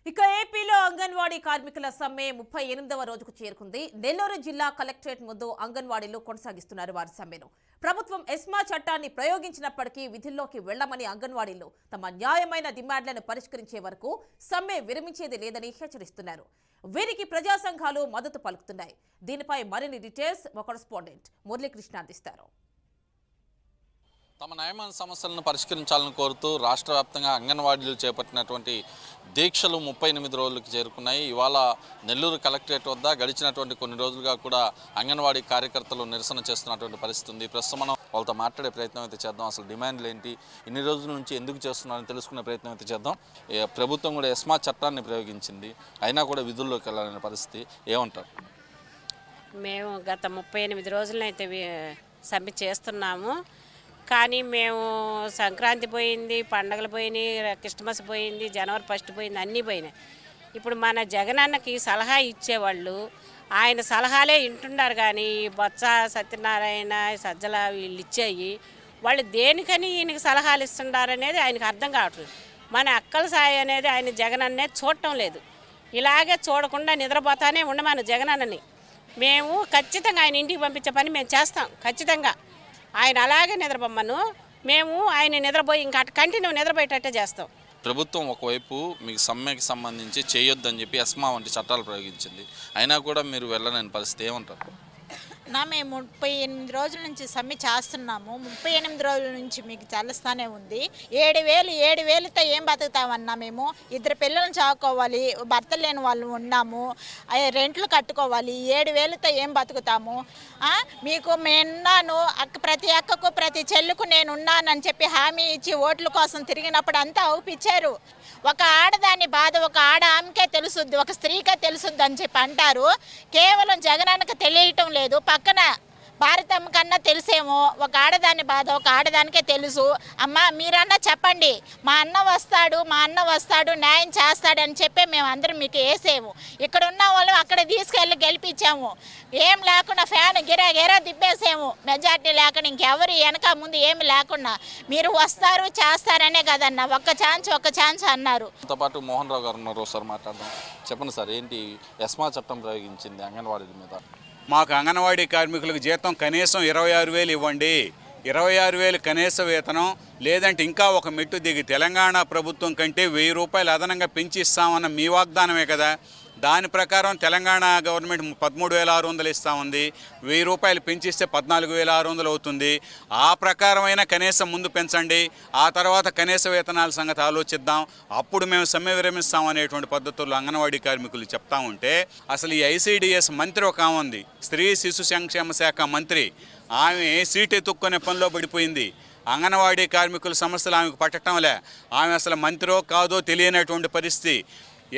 ఇక ఏపీలో అంగన్వాడీ కార్మికుల సమ్మె 38వ రోజుకు చేరుకుంది. నెల్లూరు జిల్లా కలెక్టరేట్ ముందు అంగన్వాడీలు కొనసాగిస్తున్నారు వారి సమ్మెను. ప్రభుత్వం ఎస్మా చట్టాన్ని ప్రయోగించినప్పటికీ విధుల్లోకి వెళ్లమని అంగన్వాడీలు తమ న్యాయమైన డిమాండ్లను పరిష్కరించే వరకు సమ్మె విరమించేది లేదని హెచ్చరిస్తున్నారు. వీరికి ప్రజా సంఘాలు మద్దతు పలుకుతున్నాయి. దీనిపై మరిన్ని డీటెయిల్స్ మా కరెస్పాండెంట్ మురళీకృష్ణ అందిస్తారు. తమ న్యాయమైన సమస్యలను పరిష్కరించాలని కోరుతూ రాష్ట్ర వ్యాప్తంగా అంగన్వాడీలు చేపట్టినటువంటి దీక్షలు 38 రోజులకు చేరుకున్నాయి. ఇవాళ నెల్లూరు కలెక్టరేట్ వద్ద గడిచినటువంటి కొన్ని రోజులుగా కూడా అంగన్వాడీ కార్యకర్తలు నిరసన చేస్తున్నటువంటి పరిస్థితి ఉంది. ప్రస్తుతం మనం వాళ్ళతో మాట్లాడే ప్రయత్నం అయితే చేద్దాం. అసలు డిమాండ్లు ఏంటి, ఇన్ని రోజుల నుంచి ఎందుకు చేస్తున్నారని తెలుసుకునే ప్రయత్నం అయితే చేద్దాం. ప్రభుత్వం కూడా ఎస్మా చట్టాన్ని ప్రయోగించింది, అయినా కూడా విధుల్లోకి వెళ్ళాలనే పరిస్థితి. ఏమంటారు? మేము గత 38 రోజులనైతే సమ్మె చేస్తున్నాము. కానీ మేము సంక్రాంతి పోయింది, పండగలు పోయినాయి, క్రిస్మస్ పోయింది, జనవరి 1 పోయింది, అన్నీ పోయినాయి. ఇప్పుడు మన జగనన్నకి సలహా ఇచ్చేవాళ్ళు ఆయన సలహాలే వింటున్నారు. కానీ బొత్స సత్యనారాయణ సజ్జల వీళ్ళు ఇచ్చేయి వాళ్ళు దేనికని ఈయనకి సలహాలు ఇస్తున్నారు అనేది ఆయనకు అర్థం కావట్లేదు. మన అక్కల సాయి అనేది ఆయన జగనన్నే చూడటం లేదు. ఇలాగే చూడకుండా నిద్రపోతానే ఉండమను జగనన్నని. మేము ఖచ్చితంగా ఆయన ఇంటికి పంపించే పని మేము చేస్తాం. ఖచ్చితంగా ఆయన అలాగే నిద్రపోమ్మను, మేము ఆయన నిద్రపోయి ఇంకా కంటిన్యూ నిద్రపోయేటట్టే చేస్తాం. ప్రభుత్వం ఒకవైపు మీకు సమ్మెకి సంబంధించి చేయొద్దని చెప్పి ఎస్మా వంటి చట్టాలు ప్రయోగించింది, అయినా కూడా మీరు వెళ్ళలేని పరిస్థితి. ఏమంటారు? మేము 38 రోజుల నుంచి సమ్మె చేస్తున్నాము. 38 రోజుల నుంచి మీకు తెలుస్తానే ఉంది. 7,000తో ఏం బతుకుతామన్నా మేము? 2 పిల్లలను చావుకోవాలి, భర్త లేని వాళ్ళు ఉన్నాము, రెంట్లు కట్టుకోవాలి. 7,000తో ఏం బతుకుతాము? మీకు నేనున్నాను, ప్రతి అక్కకు ప్రతి చెల్లుకు నేను ఉన్నానని చెప్పి హామీ ఇచ్చి ఓట్ల కోసం తిరిగినప్పుడు అంతా ఔపిచ్చారు. ఒక ఆడదాని బాధ ఒక ఆమెకే తెలుసుద్ది, ఒక స్త్రీకే తెలుసుద్ది అని చెప్పి అంటారు. కేవలం జగనన్నకు తెలియటం లేదు, పక్కన భారతమ్మ కన్నా తెలిసేమో. ఒక ఆడదాని బాధ ఒక ఆడదానికే తెలుసు. అమ్మ మీరన్నా చెప్పండి, మా అన్న వస్తాడు న్యాయం చేస్తాడని చెప్పి మేము అందరం మీకు వేసేము. ఇక్కడ ఉన్న వాళ్ళు అక్కడ తీసుకెళ్ళి గెలిపించాము. ఏం లేకుండా ఫ్యాన్ గిరా తిప్పేసాము. మెజార్టీ లేకుండా ఇంకెవరు వెనక ముందు ఏమి లేకుండా మీరు వస్తారు చేస్తారనే కదన్నా ఒక ఛాన్స్ అన్నారు. తో పాటు మోహన్ రావు గారు ఉన్నారు, ఒకసారి మాట్లాడదాం. చెప్పండి సార్, ఏంటి ఎస్మా చట్టం ప్రయోగించింది అంగన్వాడీల మీద? మాకు అంగన్వాడీ కార్మికులకు జీతం కనీసం 26,000 ఇవ్వండి, 26,000 కనీస వేతనం, లేదంటే ఇంకా ఒక మెట్టు దిగి తెలంగాణ ప్రభుత్వం కంటే 1,000 రూపాయలు అదనంగా పెంచి ఇస్తామన్న మీ వాగ్దానమే కదా. దాని ప్రకారం తెలంగాణ గవర్నమెంట్ 13,600 ఇస్తా ఉంది. 1,000 రూపాయలు పెంచిస్తే 14,600 అవుతుంది. ఆ ప్రకారమైన కనీసం ముందు పెంచండి, ఆ తర్వాత కనీస వేతనాల సంగతి ఆలోచిద్దాం, అప్పుడు మేము సమ్మె విరమిస్తాం అనేటువంటి పద్ధతుల్లో అంగన్వాడీ కార్మికులు చెప్తా ఉంటే, అసలు ఈ ఐసిడిఎస్ మంత్రి ఒక ఆమె ఉంది, స్త్రీ శిశు సంక్షేమ శాఖ మంత్రి. ఆమె సీటు ఎత్తుక్కునే పనిలో పడిపోయింది. అంగన్వాడీ కార్మికుల సమస్యలు ఆమెకు పట్టడంలే. ఆమె అసలు మంత్రో కాదో తెలియనటువంటి పరిస్థితి.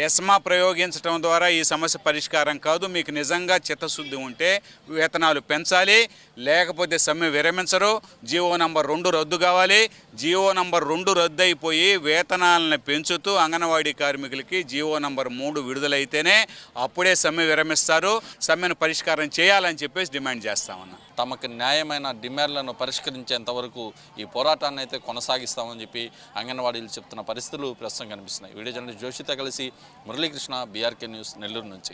ఎస్మా ప్రయోగించడం ద్వారా ఈ సమస్య పరిష్కారం కాదు. మీకు నిజంగా చిత్తశుద్ధి ఉంటే వేతనాలు పెంచాలి, లేకపోతే సమ్మె విరమించరు. జీవో నంబర్ 2 రద్దు కావాలి. జీవో నంబర్ 2 రద్దు అయిపోయి వేతనాలను పెంచుతూ అంగన్వాడీ కార్మికులకి జీవో నంబర్ 3 విడుదలైతేనే అప్పుడే సమ్మె విరమిస్తారు. సమ్మెను పరిష్కారం చేయాలని చెప్పేసి డిమాండ్ చేస్తామన్నా. తమకు న్యాయమైన డిమాండ్లను పరిష్కరించేంత వరకు ఈ పోరాటాన్ని అయితే కొనసాగిస్తామని చెప్పి అంగన్వాడీలు చెప్తున్న పరిస్థితులు ప్రస్తుతం కనిపిస్తున్నాయి. వీడియో జర్నలిస్ట్ జోషితో కలిసి మురళీకృష్ణ, బీఆర్కే న్యూస్, నెల్లూరు నుంచి.